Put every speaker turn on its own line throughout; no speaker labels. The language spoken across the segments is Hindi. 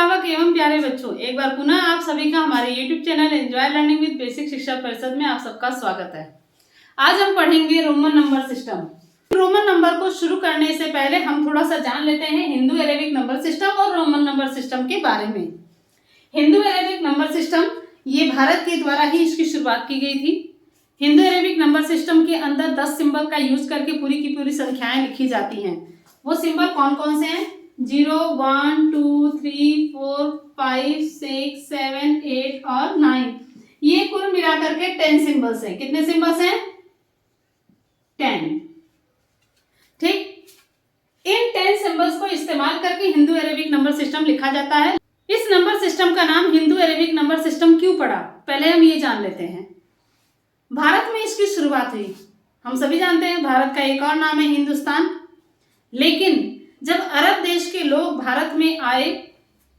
अभिभावक एवं प्यारे बच्चों, एक बार पुनः आप सभी का हमारे YouTube channel enjoy learning with basic शिक्षा परिषद में आप सबका स्वागत है। आज हम पढ़ेंगे Roman number system. Roman number को शुरू करने से पहले हम थोड़ा सा जान लेते हैं हिंदू अरेबिक नंबर सिस्टम और रोमन नंबर सिस्टम के बारे में। हिंदू अरेबिक नंबर सिस्टम ये भारत के द्वारा ही इसकी शुरुआत की गई थी। हिंदू अरेबिक नंबर सिस्टम के अंदर 10 सिंबल का यूज करके पूरी की पूरी संख्याएं लिखी जाती हैं। वो सिंबल कौन कौन से हैं? 0, 1, 2, 3, 4, 5, 6, 7, 8 और 9। ये कुल मिलाकर के 10 सिंबल्स हैं। कितने सिंबल्स हैं? 10। ठीक, इन 10 सिंबल्स को इस्तेमाल करके हिंदू अरेबिक नंबर सिस्टम लिखा जाता है। इस नंबर सिस्टम का नाम हिंदू अरेबिक नंबर सिस्टम क्यों पड़ा, पहले हम ये जान लेते हैं। भारत में इसकी शुरुआत हुई। हम सभी जानते हैं भारत का एक और नाम है हिंदुस्तान। लेकिन जब अरब देश के लोग भारत में आए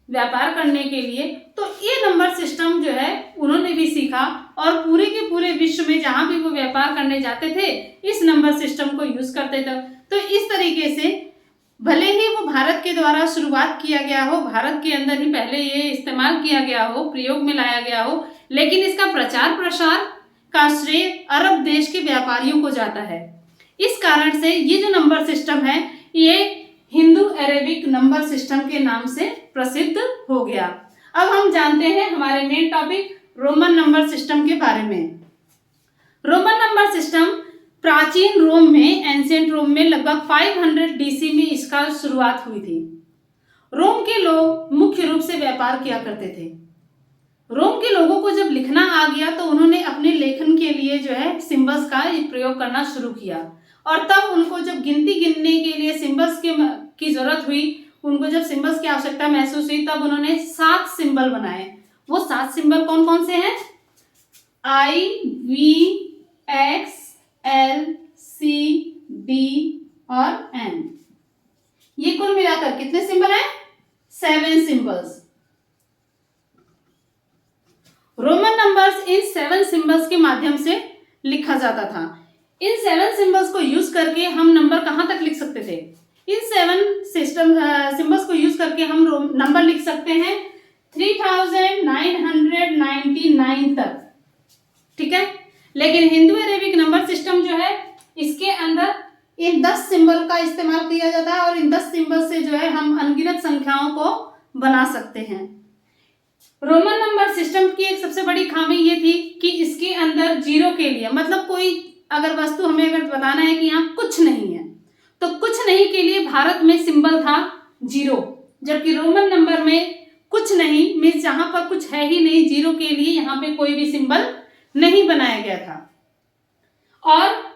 व्यापार करने के लिए, तो ये नंबर सिस्टम जो है उन्होंने भी सीखा और पूरे के पूरे विश्व में जहां भी वो व्यापार करने जाते थे इस नंबर सिस्टम को यूज करते थे। तो इस तरीके से भले ही वो भारत के द्वारा शुरुआत किया गया हो, भारत के अंदर ही पहले ये इस्तेमाल किया गया हो, प्रयोग में लाया गया हो, लेकिन इसका प्रचार प्रसार का श्रेय अरब देश के व्यापारियों को जाता है। इस कारण से ये जो नंबर सिस्टम है ये हिंदू अरेबिक नंबर सिस्टम के नाम से प्रसिद्ध हो गया। अब हम जानते हैं हमारे main topic Roman number system के बारे में। रोमन नंबर सिस्टम प्राचीन रोम में, एंशिएंट रोम में लगभग 500 डीसी में इसका शुरुआत हुई थी। रोम के लोग मुख्य रूप से व्यापार किया करते थे। रोम के लोगों को जब लिखना आ गया तो उन्होंने अपने लेखन के लिए जो है सिंबल्स का प्रयोग करना शुरू किया और तब उनको जब गिनती गिनने के लिए सिंबल्स की जरूरत हुई, उनको जब सिंबल्स की आवश्यकता महसूस हुई, तब उन्होंने 7 सिंबल बनाए। वो 7 सिंबल कौन कौन से हैं? I, V, X, L, C, D और N। ये कुल मिलाकर कितने सिंबल हैं? 7 symbols. Roman numbers in 7 symbols के माध्यम से लिखा जाता था। इन 7 सिंबल्स को यूज करके हम नंबर कहां तक लिख सकते थे? इन 7 सिंबल्स को यूज करके हम नंबर लिख सकते हैं 3999 तक। ठीक है, लेकिन हिंदू अरेबिक नंबर सिस्टम जो है इसके अंदर इन 10 सिंबल का इस्तेमाल किया जाता है और इन 10 सिंबल से जो है हम अनगिनत संख्याओं को बना सकते हैं। रोमन नंबर सिस्टम की एक सबसे बड़ी खामी ये थी कि इसके अंदर जीरो के लिए, मतलब कोई अगर वस्तु हमें अगर बताना है कि यहाँ कुछ नहीं है, तो कुछ नहीं के लिए भारत में सिंबल था 0, जबकि रोमन नंबर में कुछ नहीं मीन्स जहां पर कुछ है ही नहीं, 0 के लिए यहाँ पे कोई भी सिंबल नहीं बनाया गया था। और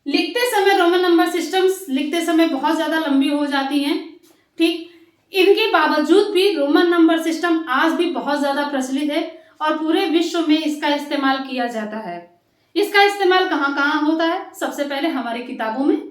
लिखते समय रोमन नंबर सिस्टम्स लिखते समय बहुत ज्यादा लंबी हो जाती हैं। ठीक, इनके बावजूद भी रोमन नंबर सिस्टम आज भी बहुत ज्यादा प्रचलित है और पूरे विश्व में इसका इस्तेमाल किया जाता है। इसका इस्तेमाल कहाँ कहाँ होता है? सबसे पहले हमारी किताबों में।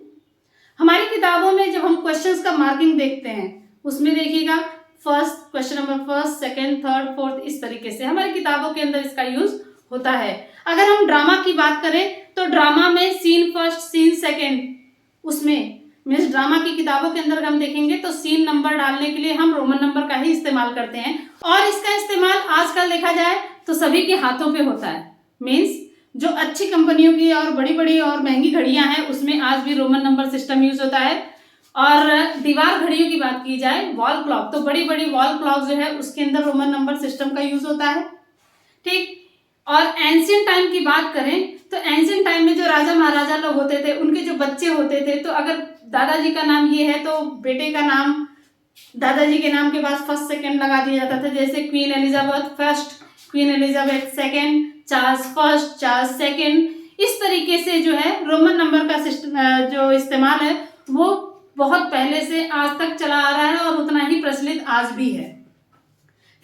हमारी किताबों में जब हम क्वेश्चंस का मार्किंग देखते हैं उसमें देखिएगा first question number first, second, third, fourth, इस तरीके से हमारी किताबों के अंदर इसका यूज होता है। अगर हम ड्रामा की बात करें तो ड्रामा में सीन फर्स्ट, सीन सेकेंड, उसमें मीन्स ड्रामा की किताबों के अंदर हम देखेंगे तो सीन नंबर डालने के लिए हम रोमन नंबर का ही इस्तेमाल करते हैं। और इसका इस्तेमाल आजकल देखा जाए तो सभी के हाथों पे होता है। मीन्स जो अच्छी कंपनियों की और बड़ी बड़ी और महंगी घड़ियां हैं उसमें आज भी रोमन नंबर सिस्टम यूज होता है। और दीवार घड़ियों की बात की जाए, वॉल क्लॉक, तो बड़ी बड़ी वॉल क्लॉक जो है उसके अंदर रोमन नंबर सिस्टम का यूज होता है। ठीक, और एंशिएंट टाइम की बात करें तो एंशिएंट टाइम में जो राजा महाराजा लोग होते थे उनके जो बच्चे होते थे, तो अगर दादाजी का नाम ये है तो बेटे का नाम दादाजी के नाम के बाद फर्स्ट सेकेंड लगा दिया जाता था। जैसे queen Elizabeth first, queen Elizabeth second, Charles first, Charles second, इस तरीके से जो है रोमन नंबर का सिस्टम जो इस्तेमाल है वो बहुत पहले से आज तक चला आ रहा है और उतना ही प्रचलित आज भी है।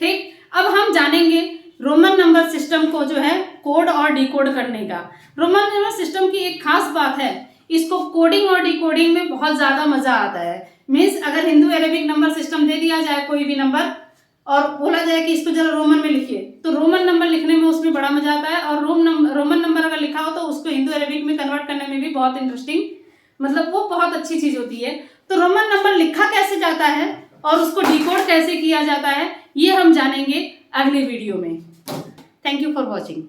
ठीक, अब हम जानेंगे रोमन नंबर सिस्टम को जो है कोड और डिकोड करने का। रोमन नंबर सिस्टम की एक खास बात है, इसको कोडिंग और डिकोडिंग में बहुत ज्यादा मजा आता है। मीन्स अगर हिंदू अरेबिक नंबर सिस्टम दे दिया जाए कोई भी नंबर और बोला जाए कि इसको जरा रोमन में लिखिए, तो रोमन नंबर लिखने में उसमें बड़ा मजा आता है। और रोमन नंबर अगर लिखा हो तो उसको हिंदू अरेबिक में कन्वर्ट करने में भी बहुत इंटरेस्टिंग, मतलब वो बहुत अच्छी चीज होती है। तो रोमन नंबर लिखा कैसे जाता है और उसको डिकोड कैसे किया जाता है ये हम जानेंगे अगले वीडियो में। Thank you for watching.